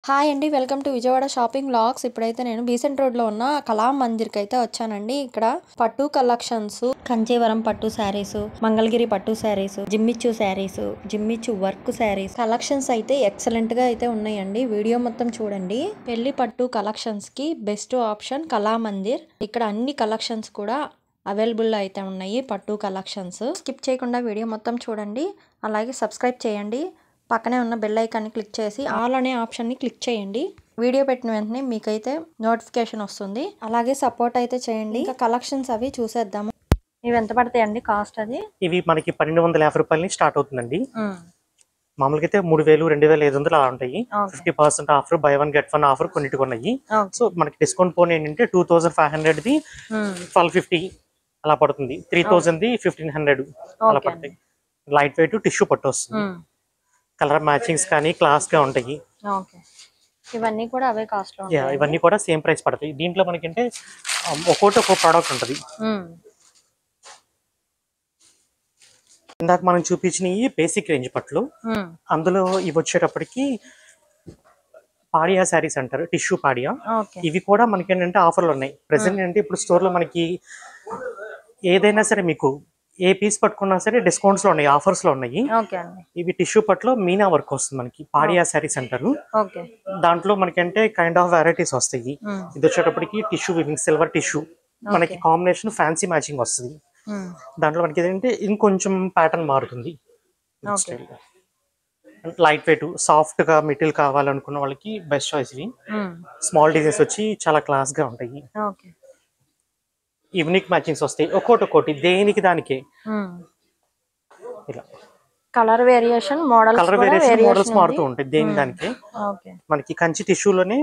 Hi అండి. Welcome to Vijayawada shopping vlogs. ఇప్పుడైతే నేను బీసెంట్ రోడ్లో ఉన్న కళా మందిర్కి అయితే వచ్చానండి. ఇక్కడ పట్టు కలెక్షన్స్, కంచీవరం పట్టు శారీస్, మంగళగిరి పట్టు శారీస్, జిమ్మిచ్చు శారీస్, జిమ్మిచ్చు వర్క్ శారీస్ కలెక్షన్స్ అయితే ఎక్సలెంట్ గా అయితే ఉన్నాయండి. వీడియో మొత్తం చూడండి. పెళ్లి పట్టు కలెక్షన్స్ కి బెస్ట్ ఆప్షన్ కళా మందిర్. ఇక్కడ అన్ని కలెక్షన్స్ కూడా అవైలబుల్ అయితే ఉన్నాయి. పట్టు కలెక్షన్స్ స్కిప్ చేయకుండా వీడియో మొత్తం చూడండి. అలాగే సబ్స్క్రైబ్ చేయండి. పక్కనే ఉన్న బెల్ ఐకాన్ని క్లిక్ చేసి ఆల్ అనే ఆప్షన్ని క్లిక్ చేయండి. వీడియో పెట్టిన వెంటనే మీకైతే నోటిఫికేషన్ వస్తుంది. అలాగే సపోర్ట్ అయితే చేయండి. ఇంకా కలెక్షన్స్ అవి చూసేద్దాము. ఇవి ఎంత పడతాయండి కాస్ట్? అది ఇవి మనకి 1250 రూపాయల నుంచి స్టార్ట్ అవుతుందండి. మామూలుగా అయితే 3000 2500 అలా ఉంటాయి. 50% offer, by one get one offer కొన్నిటికి ఉన్నాయి. సో మనకి డిస్కౌంట్ పోనీ ఏంటంటే 2500 ది 1250 అలా పడుతుంది. 3000 ది 1500 అలా పడతాయి. లైట్ వెయిట్ టిష్యూ పట్టు వస్తుంది. కలర్ మ్యాచింగ్స్ కానీ క్లాస్ గా ఉంటాయి. ఇవన్నీ కూడా అవే కాస్ట్ లో ఇవన్నీ కూడా సేమ్ ప్రైస్ పడతాయి. దీంట్లో మనకంటే ఒక్కో ప్రోడక్ట్ ఉంటుంది. ఇందాక మనం చూపించినవి బేసిక్ రేంజ్ పట్లు. అందులో ఇవి వచ్చేటప్పటికి పాడియా శారీస్ అంటారు, టిష్యూ పాడియా. ఇవి కూడా మనకి ఏంటంటే ఆఫర్లు ఉన్నాయి. ప్రెసెంట్ అంటే ఇప్పుడు స్టోర్ లో మనకి ఏదైనా సరే మీకు ఏ పీస్ పట్టుకున్నా సరే డిస్కౌంట్స్ లో ఉన్నాయి, ఆఫర్స్ లో ఉన్నాయి. ఇవి టిష్యూ పట్లో మీనా వర్క్ వస్తుంది మనకి, పాడియా శారీస్ అంటారు. దాంట్లో మనకంటే కైండ్ ఆఫ్ వెరైటీస్ వస్తాయి. ఇది వచ్చేటప్పటికి టిష్యూ వివింగ్, సిల్వర్ టిష్యూ మనకి కాంబినేషన్ ఫ్యాన్సీ మ్యాచింగ్ వస్తుంది. దాంట్లో మనకి ఏంటంటే ఇంకొంచెం ప్యాటర్న్ మారుతుంది. లైట్ వెయిట్ సాఫ్ట్ గా మెటీరియల్ కావాలనుకున్న వాళ్ళకి బెస్ట్ చాయిస్. ఇవి స్మాల్ డిజైన్స్ వచ్చి చాలా క్లాస్ గా ఉంటాయి. యూనిక్ మ్యాచింగ్స్ వస్తాయి ఒక్కోటి దేనికి దానికే. ఇలా కలర్ వేరియేషన్ మోడల్స్ మారుతూ ఉంటాయి దేని దానికి. మనకి కంచి టిష్యూలోనే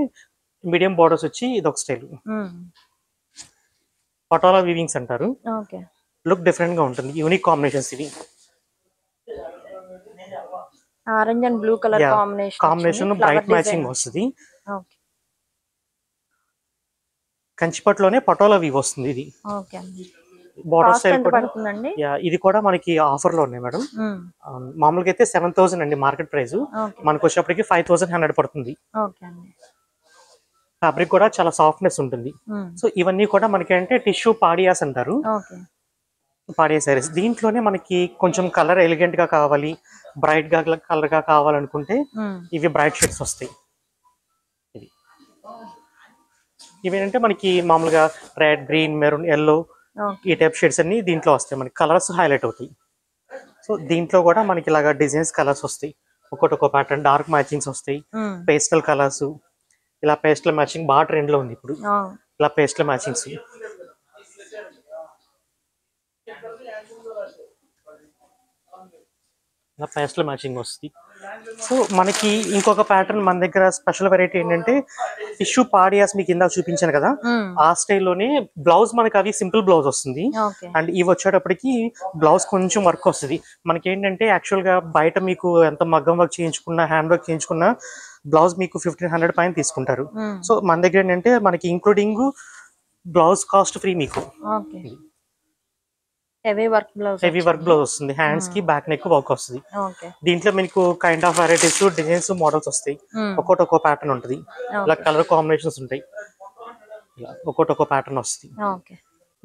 మీడియం బోర్డర్స్ వచ్చి ఇది ఒక స్టైల్, పటోలా వీవింగ్స్ అంటారు. లుక్ డిఫరెంట్ గా ఉంటుంది. యూనిక్ కాంబినేషన్స్ ఇవి. Orange and blue colour combination bright matching వస్తుంది. కంచిపట్లోనే పటోలా వీవ్ వస్తుంది. ఇది బోర్డర్ స్టైల్ కూడా. ఇది కూడా మనకి ఆఫర్ లో ఉన్నాయి మేడం. మామూలుగా అయితే 7000 అండి మార్కెట్ ప్రైస్. మనకు వచ్చేప్పటికి 5100 పడుతుంది. ఫ్యాబ్రిక్ కూడా చాలా సాఫ్ట్నెస్ ఉంటుంది. సో ఇవన్నీ కూడా మనకి అంటే టిష్యూ పాడియాస్ అంటారు, పాడియా సారీస్. దీంట్లోనే మనకి కొంచెం కలర్ ఎలిగెంట్ గా కావాలి, బ్రైట్ గా కలర్ గా కావాలనుకుంటే ఇవి బ్రైట్ షేడ్స్ వస్తాయి. ఇవేంటంటే మనకి మామూలుగా రెడ్, గ్రీన్, మెరూన్, ఎల్లో ఈ టైప్ షేడ్స్ అన్ని దీంట్లో వస్తాయి. మనకి కలర్స్ హైలైట్ అవుతాయి. సో దీంట్లో కూడా మనకి ఇలాగా డిజైన్స్ కలర్స్ వస్తాయి. ఒక్కో ప్యాటర్న్ డార్క్ మ్యాచింగ్స్ వస్తాయి. పేస్టల్ కలర్స్, ఇలా పేస్టల్ మ్యాచింగ్ బాగా ట్రెండ్ లో ఉంది ఇప్పుడు. ఇలా పేస్టల్ మ్యాచింగ్స్, ఇలా పేస్టల్ మ్యాచింగ్ వస్తుంది. సో మనకి ఇంకొక ప్యాటర్న్ మన దగ్గర స్పెషల్ వెరైటీ ఏంటంటే టిష్యూ పాడియాస్ మీకు ఇందాక చూపించాను కదా, ఆ స్టైల్లోనే బ్లౌజ్ మనకి అవి సింపుల్ బ్లౌజ్ వస్తుంది. అండ్ ఇవి వచ్చేటప్పటికి బ్లౌజ్ కొంచెం వర్క్ వస్తుంది. మనకి ఏంటంటే యాక్చువల్ గా బయట మీకు ఎంత మగ్గం వర్క్ చేయించుకున్నా, హ్యాండ్ వర్క్ చేయించుకున్నా బ్లౌజ్ మీకు 1500 పైన తీసుకుంటారు. సో మన దగ్గర ఏంటంటే మనకి ఇంక్లూడింగ్ బ్లౌజ్ కాస్ట్ ఫ్రీ మీకు. హెవీ వర్క్ బ్లౌజ్ వస్తుంది. హ్యాండ్స్ కి బ్యాక్ నెక్ వర్క్ వస్తుంది. దీంట్లో మీకు kind of varieties, designs, models వస్తాయి. ఒక్కో ప్యాటర్న్ ఉంటుంది. ఇలా కలర్ కాంబినేషన్స్ ఉంటాయి. ఇలా ఒక్కో ప్యాటర్న్ వస్తుంది.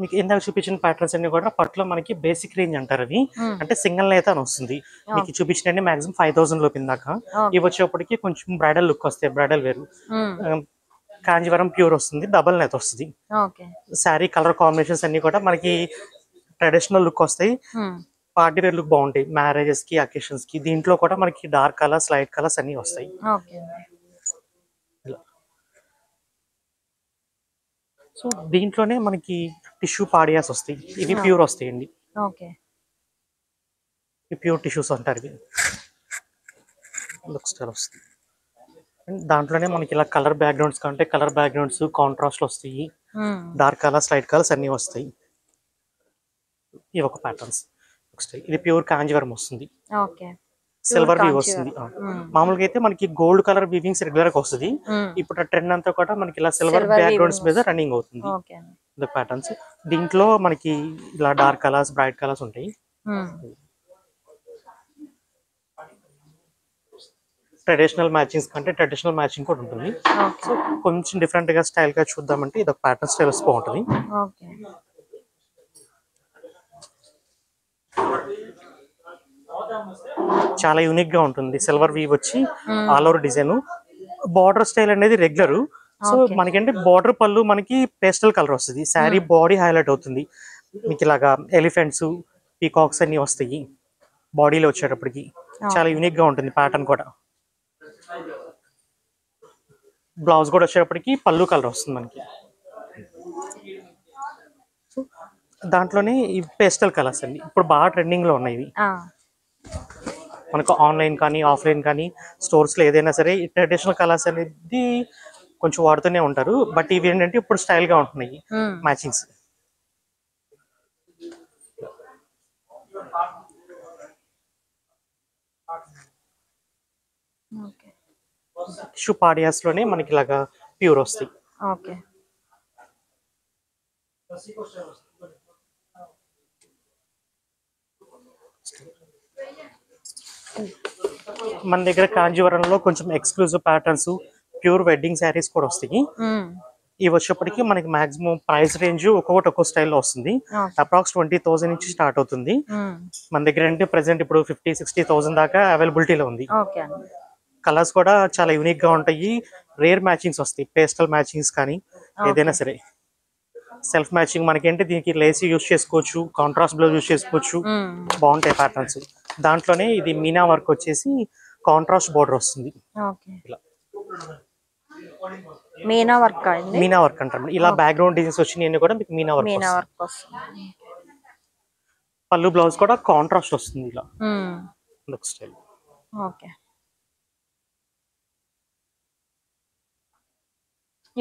మీకు ఇందాక చూపించిన ప్యాటర్న్స్ అన్ని కూడా పట్లో మనకి బేసిక్ రేంజ్ అంటారు. అవి అంటే సింగిల్ నేత అని వస్తుంది. మీకు చూపించిన మాక్సిమం 5000 లోపు ఇందాక. ఇవి వచ్చేప్పటికి కొంచెం బ్రైడల్ లుక్ వస్తాయి. బ్రైడల్ వేరు కాంజీవరం ప్యూర్ వస్తుంది, డబల్ నేత వస్తుంది. శారీ కలర్ కాంబినేషన్స్ అన్ని కూడా మనకి ట్రెడిషనల్ లుక్ వస్తాయి. పార్టీ వేర్ లుక్ బాగుంటాయి మ్యారేజెస్ కి, అకేషన్స్ కి. దీంట్లో కూడా మనకి డార్క్ కలర్స్, లైట్ కలర్స్ అన్ని వస్తాయి. సో దీంట్లోనే మనకి టిష్యూ పాడియాస్ వస్తాయి. ఇవి ప్యూర్ వస్తాయండి. ప్యూర్ టిష్యూస్ అంటారు. ఇవి లుక్ స్టైల్ వస్తుంది. దాంట్లోనే మనకి ఇలా కలర్ బ్యాక్గ్రౌండ్స్ కంటే కలర్ బ్యాక్గ్రౌండ్స్ కాంట్రాస్ట్ వస్తాయి. డార్క్ కలర్స్, లైట్ కలర్స్ అన్ని వస్తాయి. ఇవి ఒక ప్యాటర్న్స్. ఇది ప్యూర్ కాంజీవరం వస్తుంది. సిల్వర్ వీవ్ వస్తుంది. మామూలుగా అయితే మనకి గోల్డ్ కలర్ వీవింగ్స్ రెగ్యులర్ గా వస్తుంది. ఇప్పుడు ట్రెండ్ అంతా కూడా మనకి ఇలా సిల్వర్ బ్యాక్గ్రౌండ్స్ మీద రన్నింగ్ అవుతుంది. ప్యాటర్న్స్ దీంట్లో మనకి ఇలా డార్క్ కలర్స్, బ్రైట్ కలర్స్ ఉంటాయి. ట్రెడిషనల్ మ్యాచింగ్స్ కంటే ట్రెడిషనల్ మ్యాచింగ్ కూడా ఉంటుంది. సో కొంచెం డిఫరెంట్ గా స్టైల్ గా చూద్దామంటే ఇది ఒక ప్యాటర్న్ స్టైల్స్ బాగుంటుంది. చాలా యూనిక్ గా ఉంటుంది. సిల్వర్ వీవ్ వచ్చి all over design. Border style అనేది రెగ్యులర్. సో మనకంటే బార్డర్ పళ్ళు మనకి పేస్టల్ కలర్ వస్తుంది. శారీ బాడీ హైలైట్ అవుతుంది. మీకు ఇలాగా ఎలిఫెంట్స్ పీకాక్స్ అన్ని వస్తాయి బాడీలో వచ్చేటప్పటికి. చాలా యూనిక్ గా ఉంటుంది ప్యాటర్న్ కూడా. బ్లౌజ్ కూడా వచ్చేటప్పటికి పళ్ళు కలర్ వస్తుంది మనకి. దాంట్లోనే ఈ పేస్టల్ కలర్స్ అండి ఇప్పుడు బాగా ట్రెండింగ్ లో ఉన్నాయి. మనకు ఆన్లైన్ కానీ ఆఫ్లైన్ కానీ స్టోర్స్ లో ఏదైనా సరే ఈ ట్రెడిషనల్ కలర్స్ అనేది కొంచెం వాడుతూనే ఉంటారు. బట్ ఇవి ఏంటంటే ఇప్పుడు స్టైల్ గా ఉంటున్నాయి మ్యాచింగ్స్. టిష్యూ పాడియాస్ లోనే మనకి ఇలాగా ప్యూర్ వస్తాయి. మన దగ్గర కాంజీవరంలో కొంచెం exclusive patterns pure wedding saris కూడా వస్తాయి. ఇవి వచ్చేప్పటికి మనకి మాక్సిమం ప్రైస్ రేంజ్ ఒక్కొక్కటి ఒక్కో స్టైల్లో వస్తుంది. అప్రాక్స్ 20,000 నుంచి స్టార్ట్ అవుతుంది. మన దగ్గర అంటే ప్రెసెంట్ ఇప్పుడు 50,000-60,000 దాకా అవైలబిలిటీలో ఉంది. కలర్స్ కూడా చాలా యూనిక్ గా ఉంటాయి. రేర్ మ్యాచింగ్స్ వస్తాయి. పేస్టల్ మ్యాచింగ్స్ కానీ ఏదైనా సరే. సెల్ఫ్ మ్యాచింగ్ మనకేంటి దీనికి లేసీ యూజ్ చేసుకోవచ్చు, కాంట్రాస్ట్ బ్లౌజ్ యూజ్ చేసుకోవచ్చు. బాగుంటాయి ప్యాటర్న్స్. దాంట్లోనే ఇది మీనా వర్క్ వచ్చేసి కాంట్రాస్ట్ బోర్డర్ వస్తుంది. మీనా వర్క్ మీనా వర్క్ అంటారు. ఇలా బ్యాక్గ్రౌండ్ డిజైన్స్ వచ్చినాయి కూడా మీకు మీనా వర్క్ వస్తుంది. పళ్ళు బ్లౌజ్ కూడా కాంట్రాస్ట్ వస్తుంది. ఇలా స్టైల్.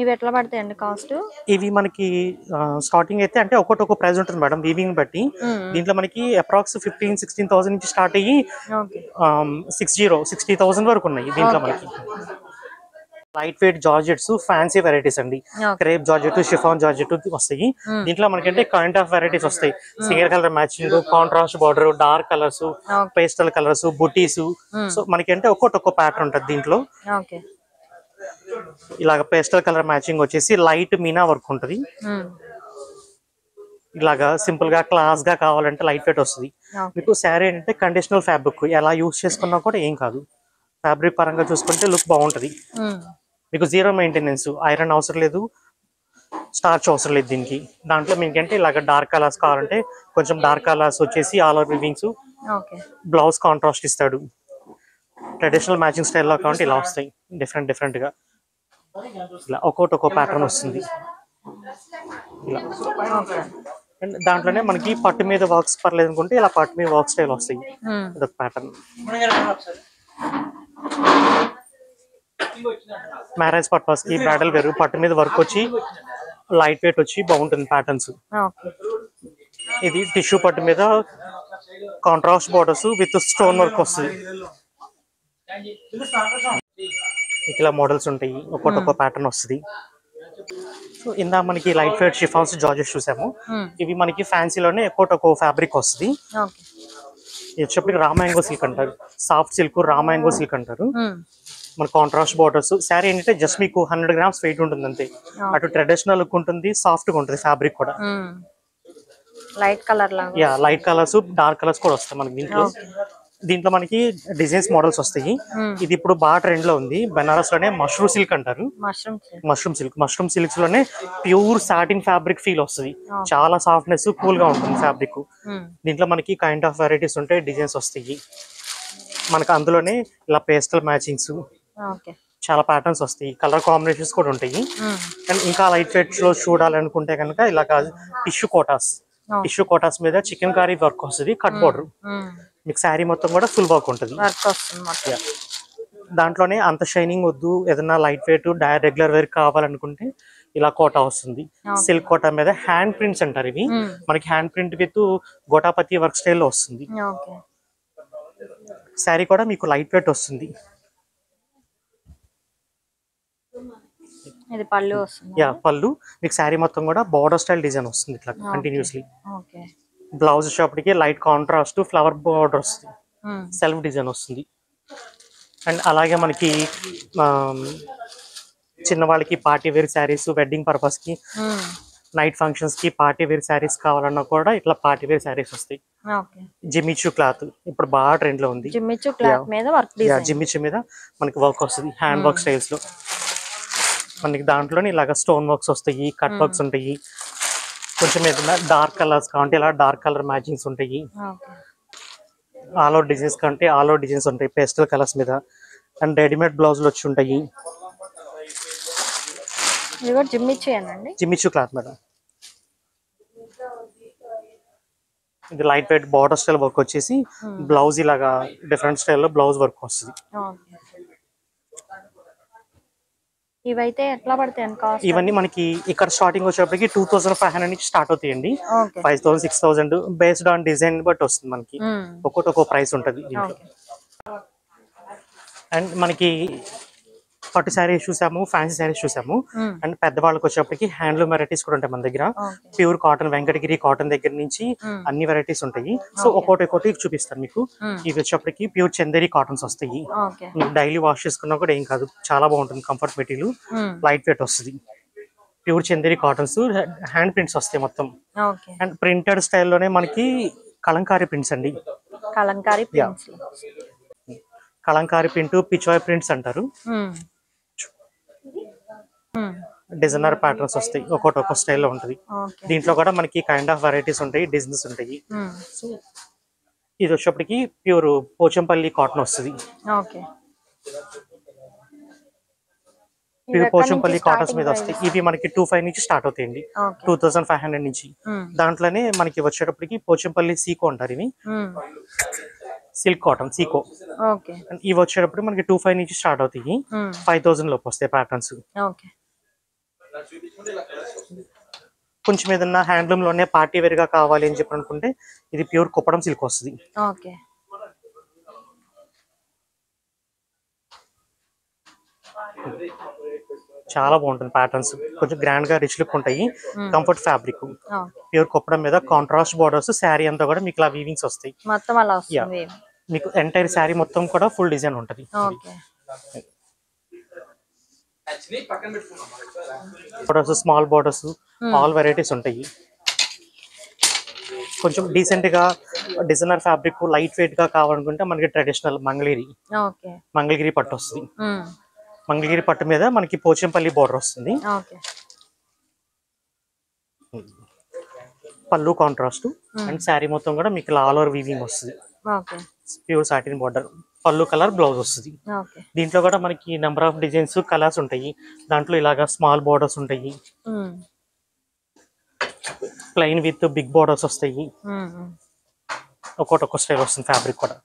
ఇవి ఎట్లా పడతాయండి కాస్ట్? ఇవి మనకి స్టార్టింగ్ అయితే అంటే ఒక్కొక్క ప్రైస్ ఉంటుంది మేడం వీవింగ్ బట్టి. దీంట్లో మనకి అప్రాక్స్ 15,000-16,000 నుంచి స్టార్ట్ అయ్యి 60,000 వరకు ఉన్నాయి. దీంట్లో మనకి light weight georgettes fancy varieties అండి. క్రేప్ జార్జెట్, షిఫాన్ జార్జెట్ వస్తాయి. దీంట్లో మనకంటే కైండ్ ఆఫ్ వెరైటీస్ వస్తాయి. Single colour matching, contrast border, dark colours, pastel colours, బుటీస్. సో మనకంటే ఒక్కొక్క ప్యాటర్న్ ఉంటుంది దీంట్లో. ఇలాగ పేస్టల్ కలర్ మ్యాచింగ్ వచ్చేసి లైట్ మీనా వర్క్ ఉంటుంది. ఇలాగా సింపుల్ గా క్లాస్ గా కావాలంటే లైట్ వెయిట్ వస్తుంది. మీకు శారీ అంటే కండిషనల్ ఫ్యాబ్రిక్ ఎలా యూజ్ చేసుకున్నా కూడా ఏం కాదు. ఫ్యాబ్రిక్ పరంగా చూసుకుంటే లుక్ బాగుంటది. మీకు జీరో మెయింటెనెన్స్, ఐరన్ అవసరం లేదు, స్టార్చ్ అవసరం లేదు దీనికి. దాంట్లో మీకంటే ఇలాగ డార్క్ కలర్స్ కావాలంటే కొంచెం డార్క్ కలర్స్ వచ్చేసి all over weavings. Blouse contrast ఇస్తాడు. ట్రెడిషనల్ మ్యాచింగ్ స్టైల్లో కావాలంటే ఇలా వస్తాయి డిఫరెంట్ గా. ఇలా ఒక్కో ప్యాటర్న్ వస్తుంది. ఇలా దాంట్లోనే మనకి పట్టు మీద వర్క్స్ పర్లేదు అనుకుంటే ఇలా పట్టు మీద వర్క్ స్టైల్ వస్తాయి. ఇదొక ప్యాటర్న్. మ్యారేజ్ పర్పస్ కి బ్రైడల్ వేర్ పట్టు మీద వర్క్ వచ్చి లైట్ వెయిట్ వచ్చి బాగుంటుంది ప్యాటర్న్స్. ఇది టిష్యూ పట్టు మీద contrast borders with stone work వస్తుంది. ఇలా మోడల్స్ ఉంటాయి. ఒక్కొక్క ప్యాటర్న్ వస్తుంది. సో ఇందా మనకి లైట్ వెయిట్ షిఫాన్స్ జార్జెస్ చూసాము. ఇవి మనకి ఫ్యాన్సీలోనే ఒక్కొక్క ఫ్యాబ్రిక్ వస్తుంది. ఇది వచ్చేప్పటికి రామాయంగో సిల్క్ అంటారు. సాఫ్ట్ సిల్క్ రామాయంగో సిల్క్ అంటారు. మన కాంట్రాస్ట్ బోర్డర్స్. శారీ ఏంటంటే జస్ట్ మీకు 100 grams వెయిట్ ఉంటుంది అంతే. అటు ట్రెడిషనల్ లుక్ ఉంటుంది, సాఫ్ట్ గా ఉంటుంది ఫ్యాబ్రిక్ కూడా. Light colour light colours, dark colours కూడా వస్తాయి మనకి దీంట్లో. దీంట్లో మనకి డిజైన్స్ మోడల్స్ వస్తాయి. ఇది ఇప్పుడు బాగా ట్రెండ్ లో ఉంది. బెనారస్ లోనే మష్రూమ్ సిల్క్ అంటారు. మష్రూమ్ సిల్క్స్ లోనే ప్యూర్ సాటిన్ ఫ్యాబ్రిక్ ఫీల్ వస్తుంది. చాలా సాఫ్ట్నెస్, కూల్ గా ఉంటుంది ఫ్యాబ్రిక్. దీంట్లో మనకి కైండ్ ఆఫ్ వెరైటీస్ ఉంటాయి, డిజైన్స్ వస్తాయి మనకి. అందులోనే ఇలా పేస్టల్ మ్యాచింగ్స్, చాలా ప్యాటర్న్స్ వస్తాయి, కలర్ కాంబినేషన్స్ కూడా ఉంటాయి. అండ్ ఇంకా లైట్ వెయిట్ లో చూడాలనుకుంటే కనుక ఇలా టిష్యూ కోటాస్ మీద చికెన్ కర్రీ వర్క్ వస్తుంది. Cut border. మీకు శారీ మొత్తం కూడా ఫుల్ వర్క్ ఉంటుంది. దాంట్లోనే అంత షైనింగ్ వద్దు, ఏదైనా లైట్ వెయిట్ రెగ్యులర్ వేర్ కావాలనుకుంటే ఇలా కోటా వస్తుంది. సిల్క్ కోటా మీద హ్యాండ్ ప్రింట్స్ అంటారు. ఇవి మనకి hand print with gota patti work స్టైల్లో వస్తుంది. శారీ కూడా మీకు లైట్ వెయిట్ వస్తుంది. పళ్ళు మీకు శారీ మొత్తం కూడా బోర్డర్ స్టైల్ డిజైన్ వస్తుంది ఇట్లా కంటిన్యూస్లీ. బ్లౌజ్ షాప్కి లైట్ కాంట్రాస్ట్ ఫ్లవర్ బోర్డర్ వస్తుంది. సెల్ఫ్ డిజైన్ వస్తుంది. అండ్ అలాగే మనకి చిన్నవాళ్ళకి party wear saris, wedding purpose కి, నైట్ ఫంక్షన్స్ కి పార్టీ వేర్ శారీస్ కావాలన్నా కూడా ఇట్లా పార్టీ వేర్ శారీస్ వస్తాయి. జిమ్మిచూ క్లాత్ ఇప్పుడు బాగా ట్రెండ్ లో ఉంది. జిమ్మిచూ మీద మనకి వర్క్ వస్తుంది, హ్యాండ్ వర్క్ స్టైల్స్ లో. మనకి దాంట్లోనే ఇలాగ స్టోన్ వర్క్స్ వస్తాయి, కట్ వర్క్స్ ఉంటాయి. కొంచెం ఏదైనా డార్క్ కలర్స్ కావాలంటే ఇలా డార్క్ కలర్ మ్యాచింగ్స్ ఉంటాయి. ఆల్ అవుట్ డిజైన్స్ కంటే ఆల్ అవుట్ డిజైన్స్ ఉంటాయి పేస్టల్ కలర్స్ మీద. అండ్ రెడీమేడ్ బ్లౌజులు వచ్చి ఉంటాయి. Jimmy Choo cloth madam. ఇది light weight border style work వచ్చేసి బ్లౌజ్ ఇలాగా డిఫరెంట్ స్టైల్లో బ్లౌజ్ వర్క్ వస్తుంది. ఇవైతే ఎట్లా పడతాయి? ఇవన్నీ మనకి ఇక్కడ స్టార్టింగ్ వచ్చేప్పటికి 2500 నుంచి స్టార్ట్ అవుతాయండి. 5000, 6000 బేస్డ్ ఆన్ డిజైన్ బట్టి వస్తుంది మనకి. ఒక్కొక్క ప్రైస్ ఉంటుంది. అండ్ మనకి పట్టు శారీస్ చూసాము, ఫ్యాన్సీ శారీస్ చూసాము. అండ్ పెద్దవాళ్ళకి వచ్చేప్పటికి హ్యాండ్లూమ్ వెరైటీస్ కూడా ఉంటాయి మన దగ్గర. ప్యూర్ కాటన్, వెంకటగిరి కాటన్ దగ్గర నుంచి అన్ని వెరైటీస్ ఉంటాయి. సో ఒక్కొక్కటి చూపిస్తాను మీకు. ఇవి వచ్చేప్పటికి ప్యూర్ చందేరి కాటన్స్ వస్తాయి. మీకు డైలీ వాష్ చేసుకున్నా కూడా ఏం కాదు, చాలా బాగుంటుంది. కంఫర్ట్ మెటీరియల్, లైట్ వెయిట్ వస్తుంది. Pure Chanderi cottons, hand prints వస్తాయి మొత్తం. అండ్ ప్రింటెడ్ స్టైల్లోనే మనకి కలంకారీ ప్రింట్స్ అండి. కలంకారీ ప్రింట్, పిచ్వాయ్ ప్రింట్స్ అంటారు. డిజైనర్ ప్యాటర్న్స్ వస్తాయి, ఒక్కొక్క స్టైల్లో ఉంటుంది. దీంట్లో కూడా మనకి కైండ్ ఆఫ్ వెరైటీస్ ఉంటాయి, డిజైన్స్ ఉంటాయి. సో ఇది వచ్చేప్పటికి ప్యూర్ పోచంపల్లి కాటన్ వస్తుంది. ప్యూర్ పోచంపల్లి కాటన్స్ మీద వస్తాయి. ఇవి మనకి 2500 నుంచి స్టార్ట్ అవుతాయండి, 2500 నుంచి. దాంట్లోనే మనకి వచ్చేటప్పటికి పోచంపల్లి సీకో అంటారు. ఇవి సిల్క్ కాటన్ సీకో. ఇవి వచ్చేటప్పుడు మనకి 2500 నుంచి స్టార్ట్ అవుతాయి, 5000 లోపు వస్తాయి ప్యాటర్న్స్. కొంచెం ఏదన్నా హ్యాండ్లూమ్ లోనే పార్టీ వేర్ గా కావాలి అని చెప్పి అనుకుంటే ఇది ప్యూర్ కుప్పడం సిల్క్ వస్తుంది. చాలా బాగుంటుంది ప్యాటర్న్స్, కొంచెం గ్రాండ్ గా రిచ్ లుక్ ఉంటాయి. కంఫర్ట్ ఫ్యాబ్రిక్, ప్యూర్ కుప్పడం మీద కాంట్రాస్ట్ బోర్డర్స్. శారీ అంతా కూడా మీకు ఇలా వీవింగ్స్ వస్తాయి. మీకు ఎంటైర్ శారీ మొత్తం కూడా ఫుల్ డిజైన్ ఉంటుంది. స్మాల్ బోర్డర్స్, ఆల్ వెరైటీస్ ఉంటాయి. కొంచెం డీసెంట్ గా డిజైనర్ ఫ్యాబ్రిక్, లైట్ వెయిట్ గా కావాలనుకుంటే మనకి ట్రెడిషనల్ మంగళగిరి పట్టు వస్తుంది. మంగళగిరి పట్టు మీద మనకి పోచంపల్లి బోర్డర్ వస్తుంది. పళ్ళు కాంట్రాస్ట్. అండ్ శారీ మొత్తం కూడా మీకు ఆల్ ఓవర్ వీవింగ్ వస్తుంది. ప్యూర్ సాటిన్ బోర్డర్, పళ్ళు కలర్, బ్లౌజ్ వస్తుంది. దీంట్లో కూడా మనకి నెంబర్ ఆఫ్ డిజైన్స్, కలర్స్ ఉంటాయి. దాంట్లో ఇలాగా స్మాల్ బోర్డర్స్ ఉంటాయి, ప్లెయిన్ విత్ బిగ్ బోర్డర్స్ వస్తాయి. ఒక్కొక్క స్టైల్ వస్తుంది ఫ్యాబ్రిక్ కూడా.